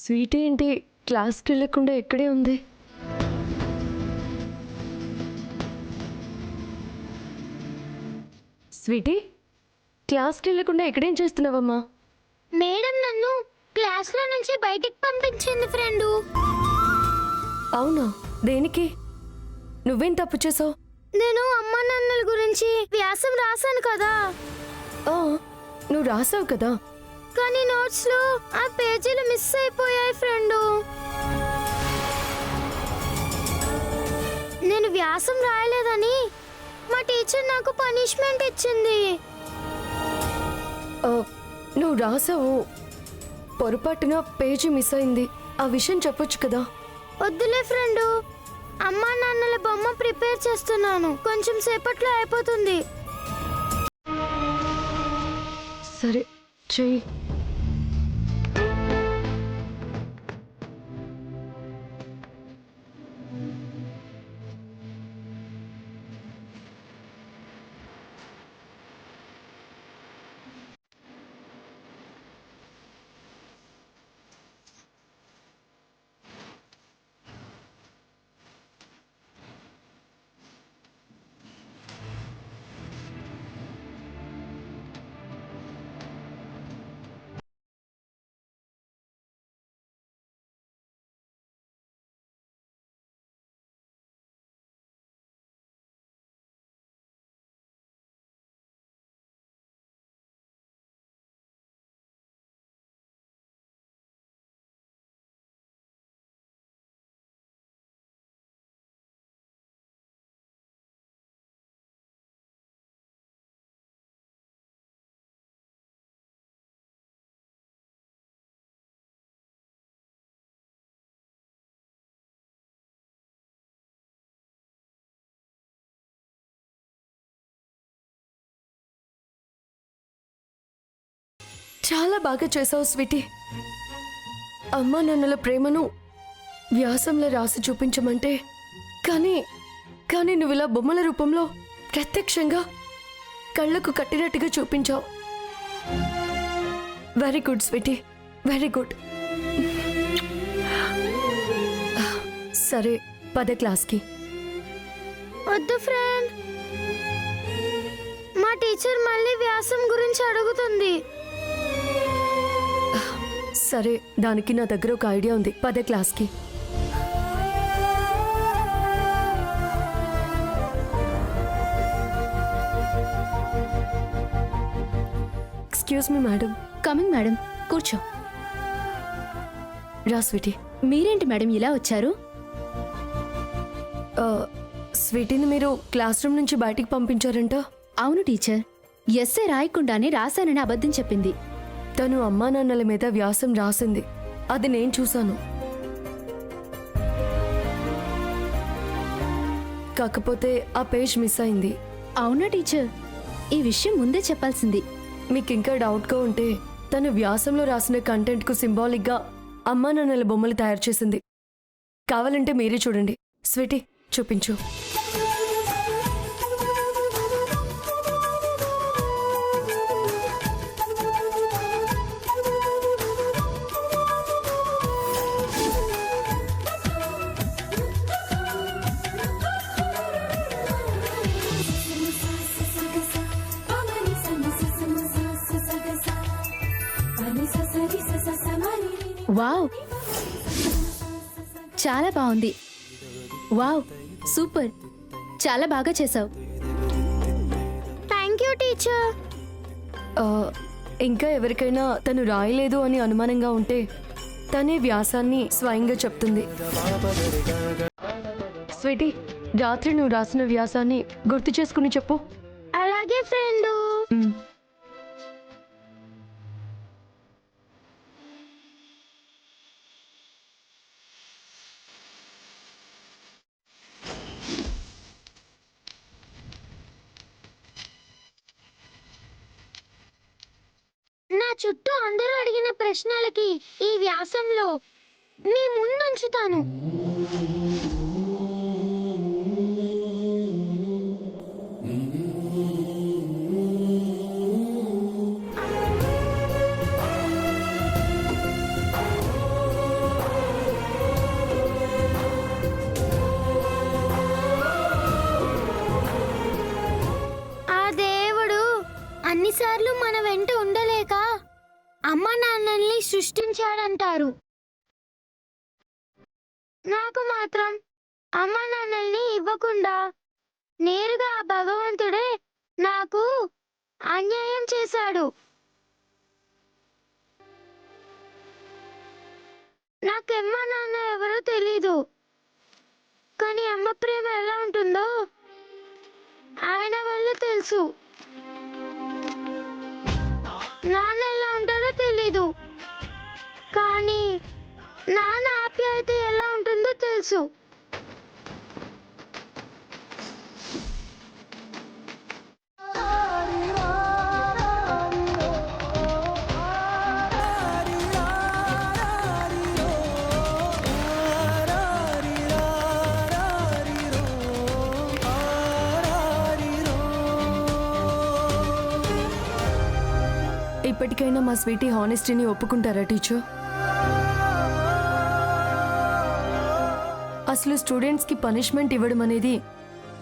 Sweet ఏంటి క్లాస్కి వెళ్ళకుండా ఎక్కడే ఉంది? స్వీటీ, క్లాస్కి వెళ్ళకుండా ఎక్కడేం చేస్తున్నావమ్మా? మేడం నన్ను క్లాస్లో నుంచి బయటికి పంపించింది ఫ్రెండు. అవునా? దేనికి? నువ్వేం తప్పు చేసావు? నేను అమ్మా నాన్నల గురించి వ్యాసం రాశాను కదా. నువ్వు రాసావు కదా, కానీ నోట్స్లో ఆ పేజీలు మిస్ అయిపోయాయి ఫ్రెండు. నేను వ్యాసం రాయలేదని మా టీచర్ నాకు పనిష్మెంట్ ఇచ్చింది. నువ్వు రాసావు, పొరపాటున పేజీ మిస్ అయింది. ఆ విషయం చెప్పొచ్చు కదా. వద్దులే ఫ్రెండు, అమ్మా నాన్నల బొమ్మ ప్రిపేర్ చేస్తున్నాను, కొంచెం సేపట్లో అయిపోతుంది. సరే చెయ్యి. చాలా బాగా చేసావు స్వీటీ. అమ్మా నాన్నల ప్రేమను వ్యాసంలో రాసి చూపించమంటే కానీ నువ్వు ఇలా బొమ్మల రూపంలో ప్రత్యక్షంగా కళ్ళకు కట్టినట్టుగా చూపించావు. Very good sweetie, very good. సరే పద క్లాస్కి. వద్దు ఫ్రెండ్, మా టీచర్ మళ్ళీ వ్యాసం గురించి అడుగుతుంది. సరే, దానికి నా దగ్గర ఒక ఐడియా ఉంది. పద క్లాస్కి. Excuse me madam. Coming madam, కూర్చో. రా స్వీటీ. మీరేంటి మేడం ఇలా వచ్చారు? స్వీటీని మీరు క్లాస్ రూమ్ నుంచి బయటికి పంపించారంట. అవును టీచర్, ఎస్ఏ రాయకుండానే రాశానని అబద్ధం చెప్పింది. తను అమ్మా నాన్నల మీద వ్యాసం రాసింది, అది నేను చూశాను. కాకపోతే ఆ పేజ్ మిస్ అయింది. అవునా టీచర్? ఈ విషయం ముందే చెప్పాల్సింది. మీకు ఇంకా డౌట్గా ఉంటే తను వ్యాసంలో రాసిన కంటెంట్కు సింబాలిక్గా అమ్మా నాన్నల బొమ్మలు తయారు చేసింది. కావాలంటే మీరే చూడండి. స్వీటీ, చూపించు. వావ్, చాలా బాగుంది. వావ్, సూపర్, చాలా బాగా చేసావు. Thank you teacher. ఇంకా ఎవరికైనా తను రాయలేదు అని అనుమానంగా ఉంటే తనే వ్యాసాన్ని స్వయంగా చెప్తుంది. స్వీటీ, రాత్రి నువ్వు రాసిన వ్యాసాన్ని గుర్తు చేసుకుని చెప్పు. అలాగే ఫ్రెండు. నా చుట్టూ అందరూ అడిగిన ప్రశ్నలకి ఈ వ్యాసంలో మీ ముందుంచుతాను. వెంట ఉండలేక అమ్మ నాన్నల్ని సృష్టించాడంటారు. నాకు మాత్రం అమ్మ నాన్నల్ని ఇవ్వకుండా నేరుగా ఆ భగవంతుడే నాకు అన్యాయం చేశాడు. నాకమ్మ నాన్న ఎవరో తెలీదు, కానీ అమ్మ ప్రేమ ఎలా ఉంటుందో ఆయన వల్ల తెలుసు. నాన్న ఎలా ఉంటారో తెలీదు, కానీ నాన్న ఆప్యాయత ఎలా ఉంటుందో తెలుసు. ఇప్పటికైనా మా స్వీటీ హానెస్టీని ఒప్పుకుంటారా టీచర్? అసలు స్టూడెంట్స్కి పనిష్మెంట్ ఇవ్వడం అనేది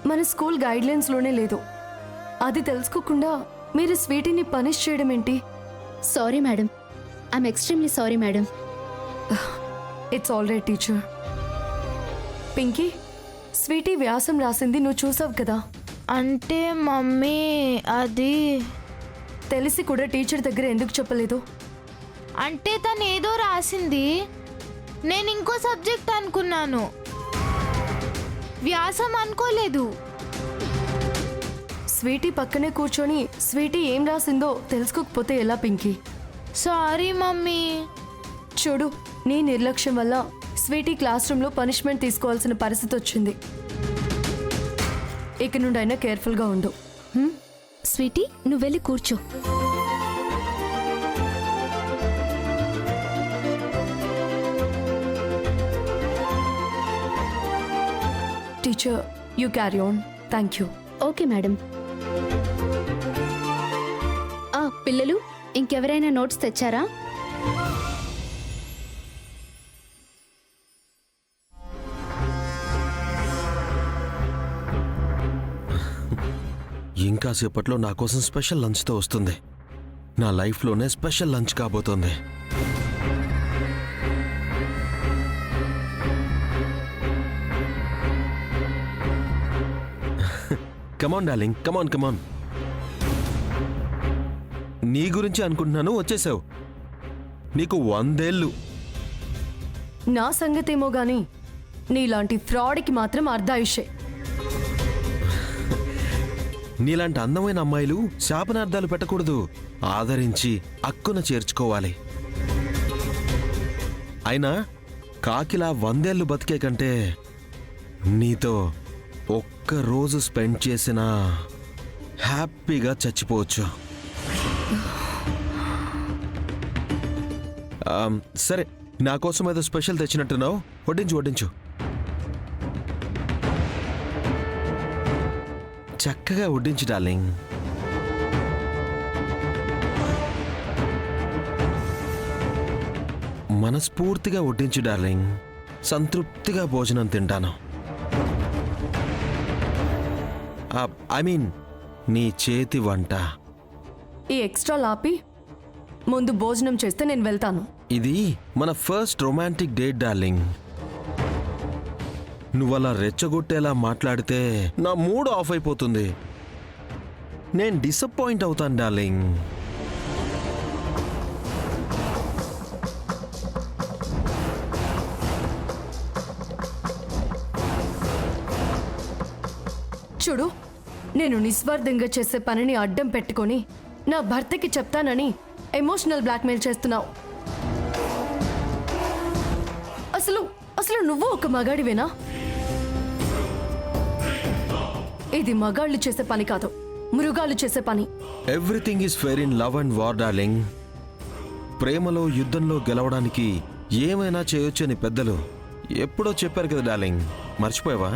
మన స్కూల్ గైడ్లైన్స్లోనే లేదు. అది తెలుసుకోకుండా మీరు స్వీటీని పనిష్ చేయడం ఏంటి? Sorry madam, I'm extremely sorry madam. It's all right teacher. Pinky, Sweety వ్యాసం రాసింది నువ్వు చూసావు కదా? అంటే మమ్మీ అది తెలిసి కూడా టీచర్ దగ్గర ఎందుకు చెప్పలేదు? అంటే తను ఏదో రాసింది, నేను ఇంకో సబ్జెక్ట్ అనుకున్నాను, వ్యాసం అనుకోలేదు. స్వీటీ పక్కనే కూర్చొని స్వీటీ ఏం రాసిందో తెలుసుకోకపోతే ఎలా పింకీ? Sorry mummy. చూడు, నీ నిర్లక్ష్యం వల్ల స్వీటీ క్లాస్ రూమ్లో పనిష్మెంట్ తీసుకోవాల్సిన పరిస్థితి వచ్చింది. ఇక నుండి అయినా కేర్ఫుల్గా ఉండు. స్వీటీ, నువ్వు వెళ్ళి కూర్చో. Teacher, you carry on. Thank you. Okay madam. పిల్లలు, ఇంకెవరైనా నోట్స్ తెచ్చారా? ఇంకా సేపట్లో నా కోసం స్పెషల్ లంచ్తో వస్తుంది. నా లైఫ్లోనే స్పెషల్ లంచ్ కాబోతోంది. కమాన్ డార్లింగ్, కమాన్ కమాన్. నీ గురించి అనుకుంటున్నాను, వచ్చేసావు. నీకు 100 ఏళ్ళు. నా సంగతేమో గాని నీలాంటి ఫ్రాడ్కి మాత్రం అర్ధాయుషే. నీలాంటి అందమైన అమ్మాయిలు శాపనార్థాలు పెట్టకూడదు, ఆదరించి అక్కున చేర్చుకోవాలి. అయినా కాకిలా 100 ఏళ్ళు బతికే కంటే నీతో ఒక్కరోజు స్పెండ్ చేసినా హ్యాపీగా చచ్చిపోవచ్చు. సరే, నా కోసం ఏదో స్పెషల్ తెచ్చినట్టున్నావు, వడ్డించు వడ్డించు. చక్కగా వడ్డించు డార్లింగ్. మనస్ఫూర్తిగా వడ్డించు డార్లింగ్. సంతృప్తిగా భోజనం తింటాను. ఐ మీన్, నీ చేతి వంట. ఈ ఎక్స్ట్రా లాపి ముందు భోజనం చేస్తే నేను వెళ్తాను. ఇది మన ఫస్ట్ రొమాంటిక్ డేట్ డార్లింగ్. నువ్వలా రెచ్చగొట్టేలా మాట్లాడితే నా మూడ్ ఆఫ్ అయిపోతుంది. నేను డిసప్పాయింట్ అవుతాను డార్లింగ్. చూడు, నేను నిస్వార్థంగా చేసే పనిని అడ్డం పెట్టుకొని నా భర్తకి చెప్తానని ఎమోషనల్ బ్లాక్మెయిల్ చేస్తున్నావు. అసలు అసలు నువ్వు ఒక మగాడివేనా? ఇది మగాళ్ళు చేసే పని కాదు, మృగాలు చేసే పని. Everything is fair in love and war darling. ప్రేమలో యుద్ధంలో గెలవడానికి ఏమైనా చేయొచ్చని పెద్దలు ఎప్పుడో చెప్పారు కదా డార్లింగ్, మర్చిపోయావా?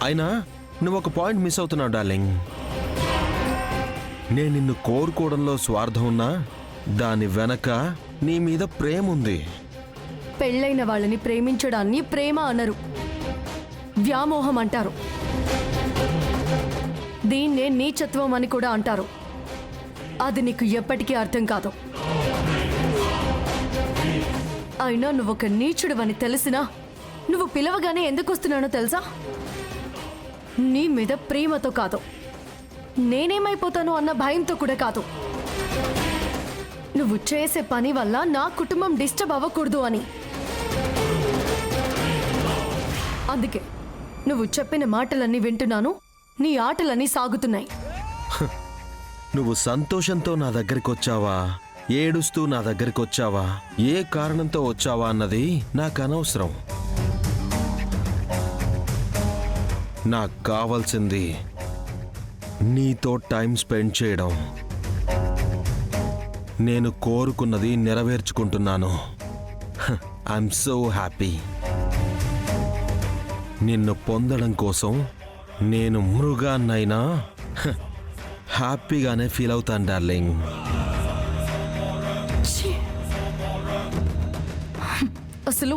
అయినా నువ్వు ఒక పాయింట్ మిస్ అవుతున్నావు డార్లింగ్. నేను నిన్ను కోరుకోవడంలో స్వార్థం ఉన్నా దాని వెనక నీ మీద ప్రేమ ఉంది. పెళ్ళైన వాళ్ళని ప్రేమించడాన్ని ప్రేమ అనరు, వ్యామోహం అంటారు. దీన్నే నీచత్వం అని కూడా అంటారు. అది నీకు ఎప్పటికీ అర్థం కాదు. అయినా నువ్వొక నీచుడివని తెలిసినా నువ్వు పిలవగానే ఎందుకు వస్తున్నానో తెలుసా? నీ మీద ప్రేమతో కాదు, నేనేమైపోతాను అన్న భయంతో కూడా కాదు. నువ్వు చేసే పని వల్ల నా కుటుంబం డిస్టర్బ్ అవ్వకూడదు అని. అందుకే నువ్వు చెప్పిన మాటలన్నీ వింటున్నాను, నీ ఆటలన్నీ సాగుతున్నాయి. నువ్వు సంతోషంతో నా దగ్గరికి వచ్చావా, ఏడుస్తూ నా దగ్గరికి వచ్చావా, ఏ కారణంతో వచ్చావా అన్నది నాకు అనవసరం. నాకు కావాల్సింది నీతో టైం స్పెండ్ చేయడం. నేను కోరుకున్నది నెరవేర్చుకుంటున్నాను. I'm so happy. నిన్ను పొందడం కోసం నేను మృగాన్నైనా హ్యాపీగానే ఫీల్ అవుతాను డార్లింగ్. ఛీ! అసలు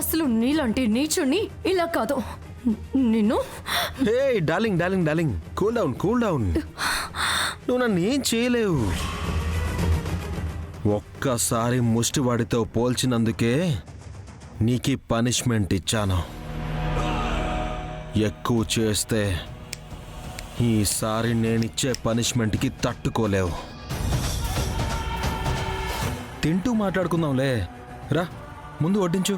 అసలు నీలాంటి నీచుణ్ణి ఇలా కాదు నిన్ను. హే darling darling darling, cool down cool down. నువ్వు నన్ను ఏం చేయలేవు. ఒక్కసారి ముష్టివాడితో పోల్చినందుకే నీకు పనిష్మెంట్ ఇచ్చాను. ఎక్కువ చేస్తే ఈసారి నేనిచ్చే పనిష్మెంట్కి తట్టుకోలేవు. తింటూ మాట్లాడుకుందాంలే, రా ముందు వడ్డించు.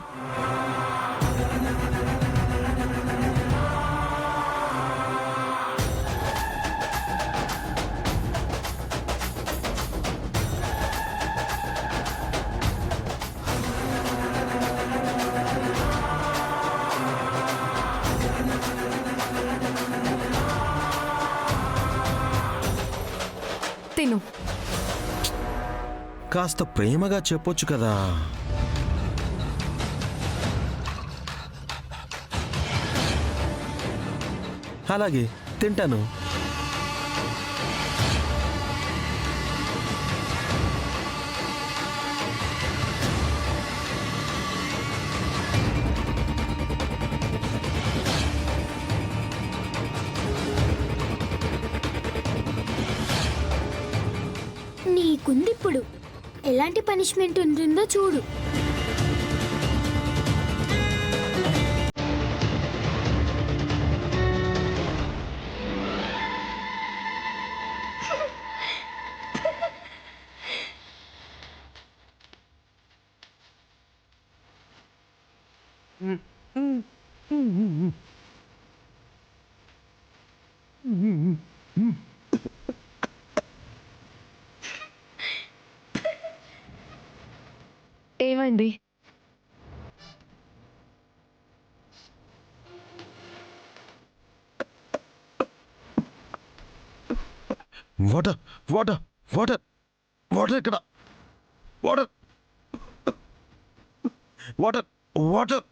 తిను. కాస్త ప్రేమగా చెప్పొచ్చు కదా. అలాగే తింటాను. నీకుందిప్పుడు ఎలాంటి పనిష్మెంట్ ఉంటుందో చూడు. ఏమైంది? వాటర్ వాటర్ వాటర్ వాటర్ ఇక్కడ, water water water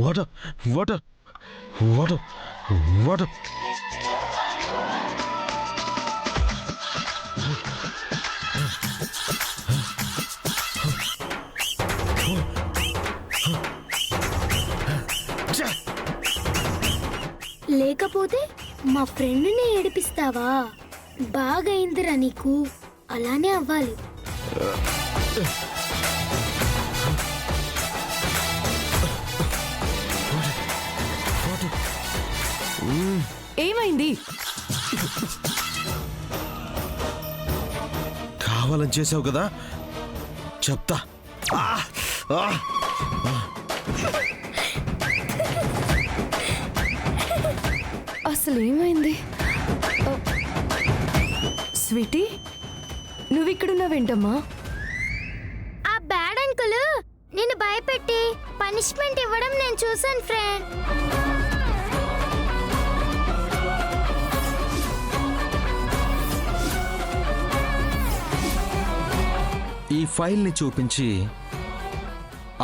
water water water water. లేకపోతే మా ఫ్రెండ్ని ఏడిపిస్తావా? బాగైందిరా నీకు, అలానే అవ్వాలి. ఏమైంది? కావాలని చేసావు కదా, చెప్తా. అసలు ఏమైంది? స్వీటీ, నువ్విక్కడున్నావేంటమ్మా? ఆ బ్యాడ్ అంకుల్ నిన్ను భయపెట్టి పనిష్మెంట్ ఇవ్వడం నేను చూసాను ఫ్రెండ్. ఈ ఫైల్ని చూపించి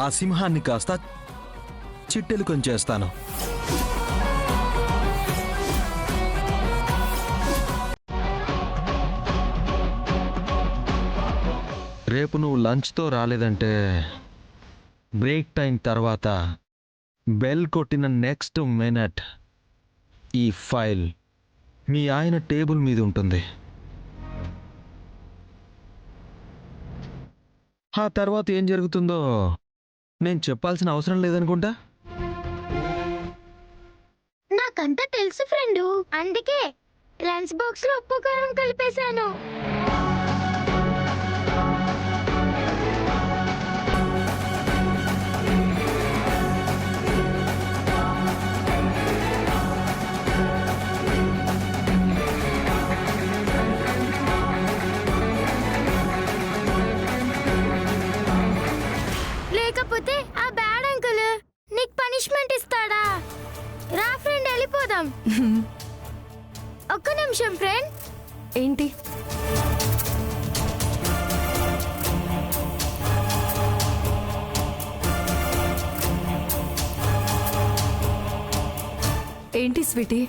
ఆ సింహాన్ని కాస్త చిట్టెలు కొంచేస్తాను. రేపు నువ్వు లంచ్తో రాలేదంటే బ్రేక్ టైం తర్వాత బెల్ కొట్టిన నెక్స్ట్ మినిట్ ఈ ఫైల్ మీ ఆయన టేబుల్ మీద ఉంటుంది. ఆ తర్వాత ఏం జరుగుతుందో నేను చెప్పాల్సిన అవసరం లేదనుకుంటా. నాకంతా తెలుసు ఫ్రెండు, అందుకే లంచ్ బాక్స్ లో ఉప్పు కారం కలిపేశాను. లేకపోతే ఆ బ్యాడ్ అంకుల్ నీకు పనిష్మెంట్ ఇస్తాడా? రా ఫ్రెండ్, వెళ్ళిపోదాం. ఒక్క నిమిషం ఫ్రెండ్. ఏంటి? ఏంటి స్వీటీ?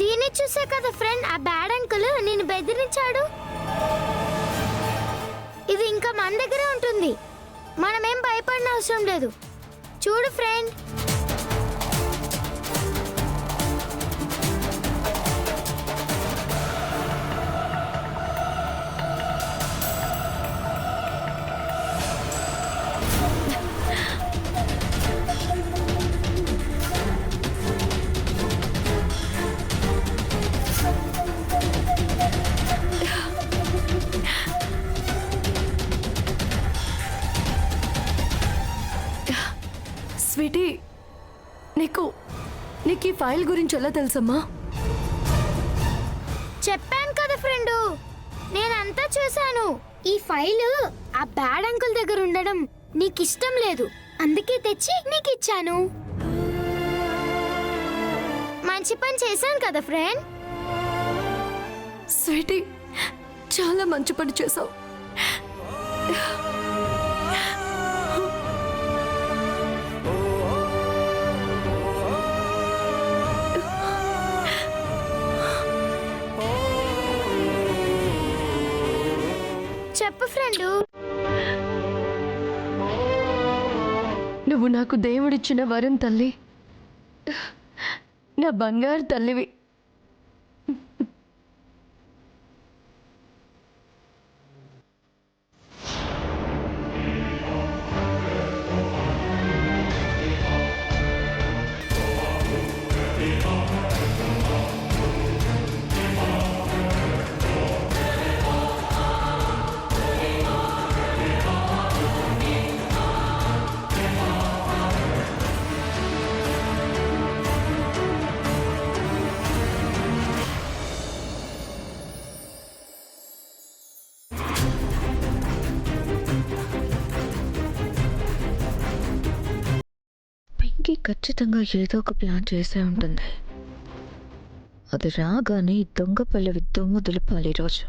దీన్ని చూసే కదా ఫ్రెండ్ ఆ బ్యాడ్ అంకుల్ నేను బెదిరించాడు. ఇది ఇంకా మన దగ్గరే ఉంటుంది, మనమేం భయపడిన అవసరం లేదు. చూడు ఫ్రెండ్. స్వీటీ, నీకు ఈ ఫైల్ గురించి ఎలా తెలుసమ్మా? చెప్పాను కదా ఫ్రెండు, నేనంతా చూశాను. ఈ ఫైల్ ఆ బ్యాడ్ అంకుల్ దగ్గర ఉండడం నీకు ఇష్టం లేదు, అందుకే తెచ్చి నీకు ఇచ్చాను. మంచి పని చేశాను కదా ఫ్రెండ్. స్వీటీ, చాలా మంచి పని చేసావు. చెప్పు ఫ్రెండు. నువ్వు నాకు దేవుడిచ్చిన వరం తల్లి, నా బంగారు తల్లివి. పింకీ ఖచ్చితంగా ఏదో ఒక ప్లాన్ చేసే ఉంటుంది. అది రాగానే ఈ దొంగ పల్లెవి దొంగ దులిపాలి ఈరోజు.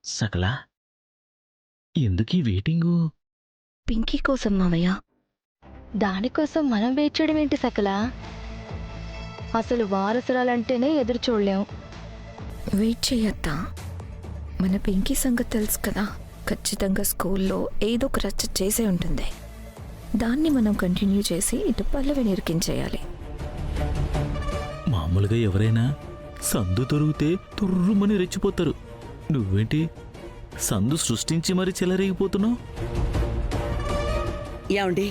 సకలా, ఎందుకీ వెయిటింగు? పింకీ కోసం మావయ్య. దానికోసం మనం వెయిట్ చేయడం ఏంటి సకలా? అసలు వారసురాలంటేనే ఎదురు చూడలేం. వెయిట్ చేయొద్దా? మన పింకీ సంగతి తెలుసు కదా, ఖచ్చితంగా స్కూల్లో ఏదో ఒక రచ్చ చేసే ఉంటుంది. దాన్ని మనం కంటిన్యూ చేసి ఇటు పల్లవిని ఇరికించేయాలి. మామూలుగా ఎవరైనా సందు దొరికితే తుర్రుమని రెచ్చిపోతారు. నువ్వేంటి సందు సృష్టించి మరి చెలరేగిపోతున్నావు? ఏమండి,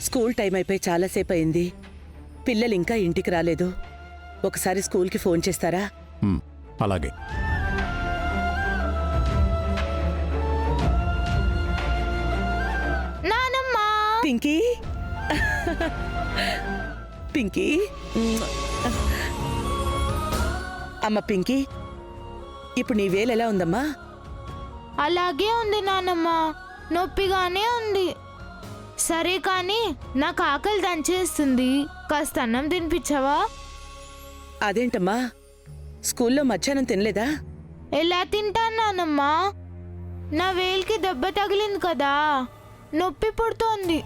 స్కూల్ టైం అయిపోయి చాలాసేపు అయింది, పిల్లలు ఇంకా ఇంటికి రాలేదు. ఒకసారి స్కూల్కి ఫోన్ చేస్తారా? అలాగే. నానమ్మా. పింకీ, పింకీ, అమ్మ పింకీ, ఇప్పుడు నీ వేలు ఎలా ఉందమ్మా? అలాగే ఉంది నానమ్మ, నొప్పిగానే ఉంది. సరే కానీ నాకు ఆకలి దంచేస్తుంది, కాస్త అన్నం తినిపించవా? అదేంటమ్మా, స్కూల్లో మధ్యాహ్నం తినలేదా? ఎలా తింటాను నానమ్మా? నా వేలికి దెబ్బ తగిలింది కదా, నొప్పి పుడుతోంది.